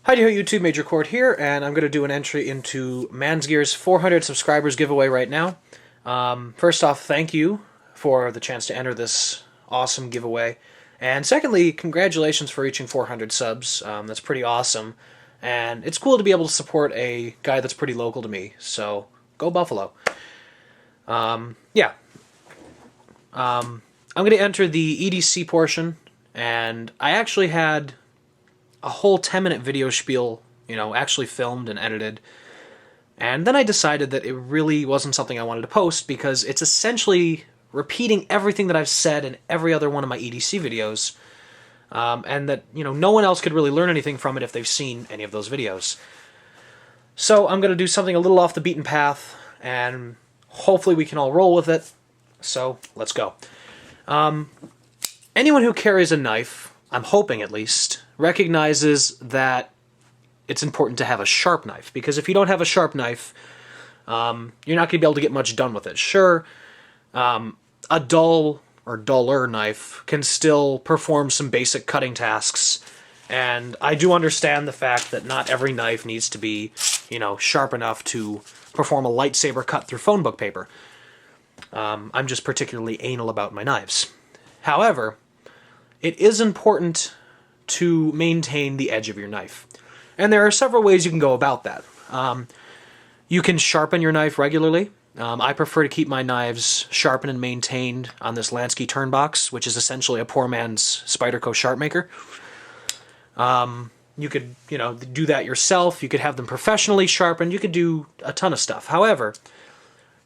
Hi YouTube, Major Cord here, and I'm going to do an entry into Manzgear's 400 subscribers giveaway right now. First off, thank you for the chance to enter this awesome giveaway. And secondly, congratulations for reaching 400 subs. That's pretty awesome. And it's cool to be able to support a guy that's pretty local to me, so go Buffalo. Yeah. I'm going to enter the EDC portion, and I actually had a whole 10-minute video spiel, actually filmed and edited. And then I decided that it really wasn't something I wanted to post because it's essentially repeating everything that I've said in every other one of my EDC videos. And that, no one else could really learn anything from it if they've seen any of those videos. So I'm going to do something a little off the beaten path, and hopefully we can all roll with it. So let's go. Anyone who carries a knife, I'm hoping at least, recognizes that it's important to have a sharp knife, because if you don't have a sharp knife, you're not going to be able to get much done with it. Sure, a dull or duller knife can still perform some basic cutting tasks, and I do understand the fact that not every knife needs to be, sharp enough to perform a lightsaber cut through phone book paper. I'm just particularly anal about my knives. However, it is important to maintain the edge of your knife. And there are several ways you can go about that. You can sharpen your knife regularly. I prefer to keep my knives sharpened and maintained on this Lansky turnbox, which is essentially a poor man's Spyderco sharp maker. You could, do that yourself. You could have them professionally sharpened. You could do a ton of stuff. However,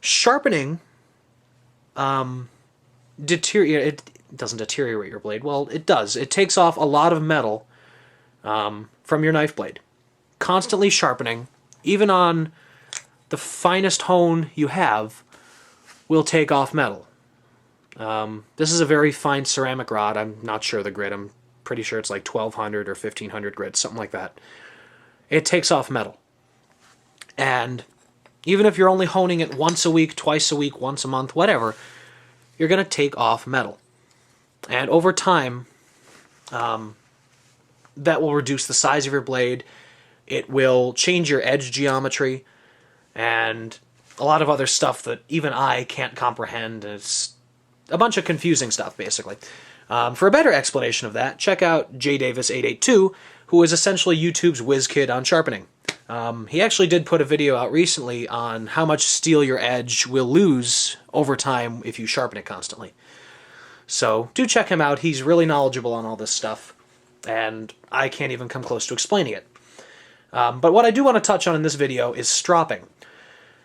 sharpening it doesn't deteriorate your blade. Well, it does. It takes off a lot of metal from your knife blade. Constantly sharpening, even on the finest hone you have, will take off metal. This is a very fine ceramic rod. I'm not sure the grit. I'm pretty sure it's like 1200 or 1500 grit, something like that. It takes off metal. And even if you're only honing it once a week, twice a week, once a month, whatever, you're going to take off metal. And over time, that will reduce the size of your blade. It will change your edge geometry and a lot of other stuff that even I can't comprehend. It's a bunch of confusing stuff, basically. For a better explanation of that, check out jdavis882, who is essentially YouTube's whiz kid on sharpening. He actually did put a video out recently on how much steel your edge will lose over time if you sharpen it constantly. So do check him out. He's really knowledgeable on all this stuff, and I can't even come close to explaining it. But what I do want to touch on in this video is stropping.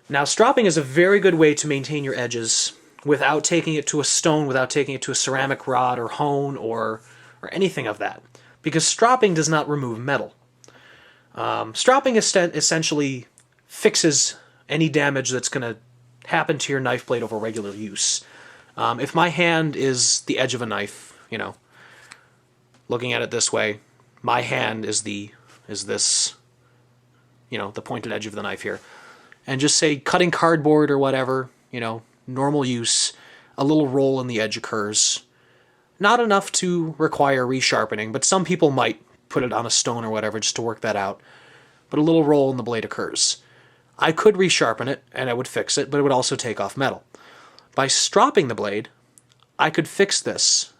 Now, stropping is a very good way to maintain your edges without taking it to a stone, without taking it to a ceramic rod or hone or anything of that, because stropping does not remove metal. Stropping essentially fixes any damage that's going to happen to your knife blade over regular use. If my hand is the edge of a knife, looking at it this way, my hand is this, the pointed edge of the knife here. And just say cutting cardboard or whatever, normal use, a little roll in the edge occurs. Not enough to require resharpening, but some people might put it on a stone or whatever just to work that out. But a little roll in the blade occurs. I could resharpen it, and I would fix it, but it would also take off metal. By stropping the blade, I could fix this,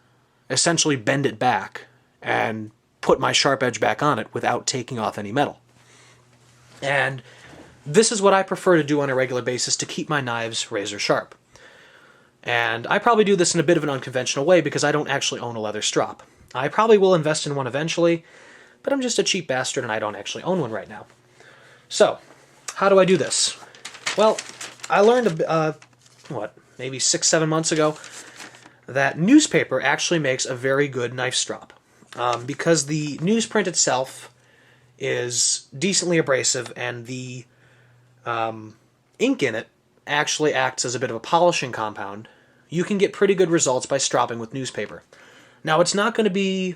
essentially bend it back, and put my sharp edge back on it without taking off any metal. And this is what I prefer to do on a regular basis to keep my knives razor sharp. And I probably do this in a bit of an unconventional way because I don't actually own a leather strop. I probably will invest in one eventually, but I'm just a cheap bastard and I don't actually own one right now. So, how do I do this? Well, I learned, maybe 6-7 months ago, that newspaper actually makes a very good knife strop. Because the newsprint itself is decently abrasive and the ink in it actually acts as a bit of a polishing compound, you can get pretty good results by stropping with newspaper. Now, it's not going to be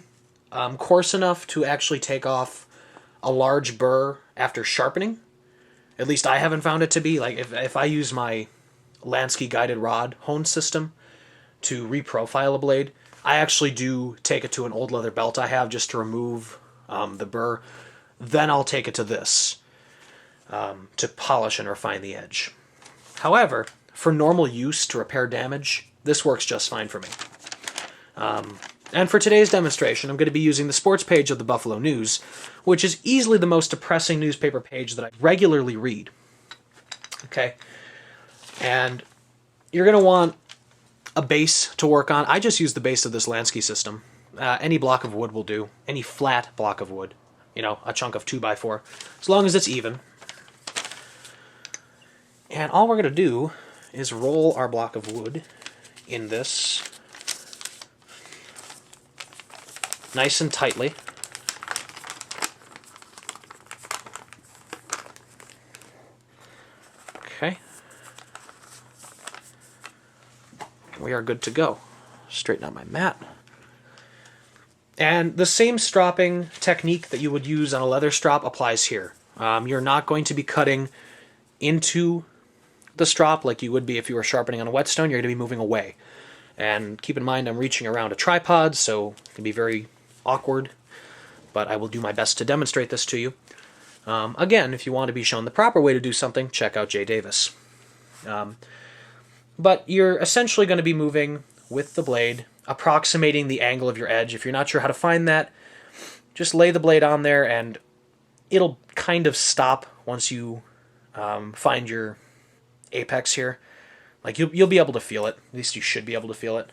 coarse enough to actually take off a large burr after sharpening. At least I haven't found it to be. Like, if I use my Lansky guided rod hone system to reprofile a blade, I actually do take it to an old leather belt I have just to remove the burr. then I'll take it to this to polish and refine the edge. However, for normal use to repair damage, this works just fine for me. And for today's demonstration, I'm going to be using the sports page of the Buffalo News, which is easily the most depressing newspaper page that I regularly read. Okay? And you're going to want a base to work on. I just use the base of this Lansky system. Any block of wood will do. Any flat block of wood. You know, a chunk of 2x4. As long as it's even. And all we're going to do is roll our block of wood in this nice and tightly. Okay. We are good to go. Straighten out my mat. And the same stropping technique that you would use on a leather strop applies here. You're not going to be cutting into the strop like you would be if you were sharpening on a whetstone. You're going to be moving away. And keep in mind I'm reaching around a tripod, so it can be very awkward, but I will do my best to demonstrate this to you. Again, if you want to be shown the proper way to do something, check out Jay Davis. But you're essentially going to be moving with the blade, approximating the angle of your edge. If you're not sure how to find that, just lay the blade on there and it'll kind of stop once you find your apex here. Like you'll be able to feel it. At least you should be able to feel it.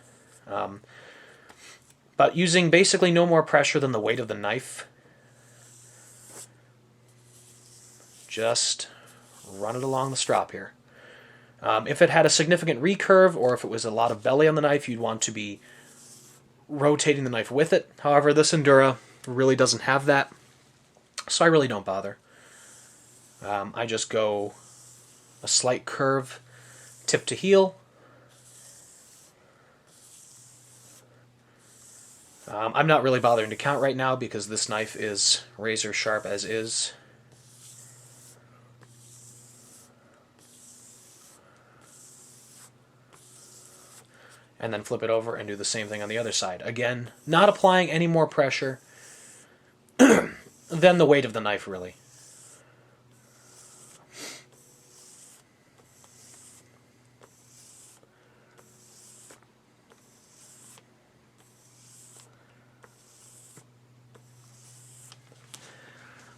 But using basically no more pressure than the weight of the knife, just run it along the strop here. If it had a significant recurve or if it was a lot of belly on the knife, you'd want to be rotating the knife with it. However, this Endura really doesn't have that, so I really don't bother. I just go a slight curve, tip to heel. I'm not really bothering to count right now because this knife is razor sharp as is. And then flip it over and do the same thing on the other side. Again, not applying any more pressure than the weight of the knife, really.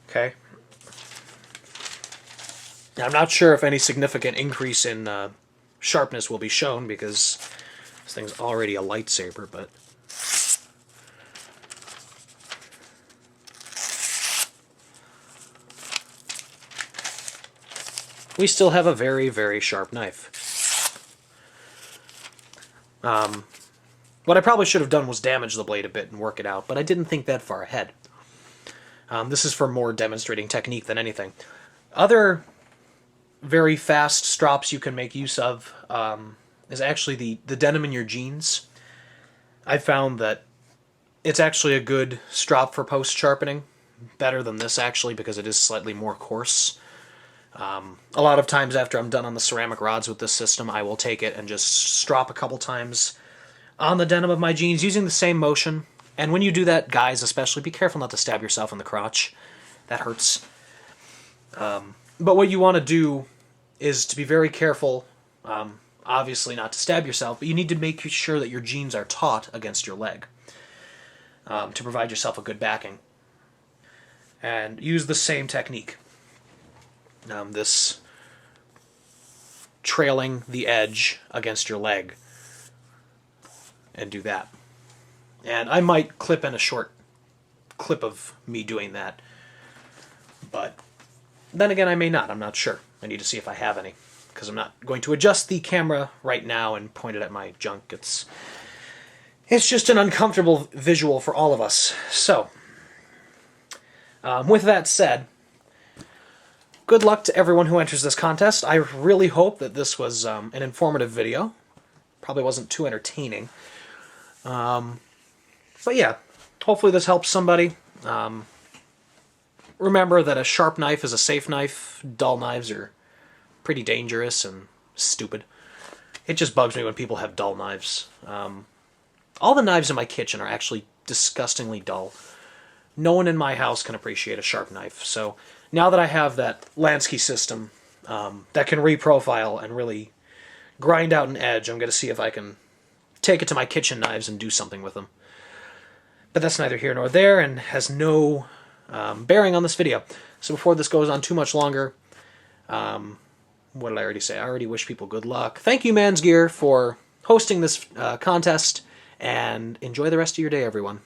Okay. Now, I'm not sure if any significant increase in sharpness will be shown because this thing's already a lightsaber, but we still have a very, very sharp knife. What I probably should have done was damage the blade a bit and work it out, but I didn't think that far ahead. This is for more demonstrating technique than anything. Other very fast strops you can make use of is actually the denim in your jeans. I found that it's actually a good strop for post-sharpening. Better than this, actually, because it is slightly more coarse. A lot of times after I'm done on the ceramic rods with this system, I will take it and just strop a couple times on the denim of my jeans using the same motion. And when you do that, guys especially, be careful not to stab yourself in the crotch. That hurts. But what you want to do is to be very careful, obviously not to stab yourself, but you need to make sure that your jeans are taut against your leg to provide yourself a good backing. And use the same technique. This trailing the edge against your leg. And do that. And I might clip in a short clip of me doing that. But then again, I may not. I'm not sure. I need to see if I have any. Because I'm not going to adjust the camera right now and point it at my junk. It's just an uncomfortable visual for all of us. So, with that said, good luck to everyone who enters this contest. I really hope that this was an informative video. Probably wasn't too entertaining. But yeah, hopefully this helps somebody. Remember that a sharp knife is a safe knife. Dull knives are pretty dangerous and stupid. It just bugs me when people have dull knives. All the knives in my kitchen are actually disgustingly dull. no one in my house can appreciate a sharp knife. So now that I have that Lansky system that can reprofile and really grind out an edge, I'm going to see if I can take it to my kitchen knives and do something with them. But that's neither here nor there and has no bearing on this video. So before this goes on too much longer, what did I already say? I already wish people good luck. Thank you, Manzgear, for hosting this contest, and enjoy the rest of your day, everyone.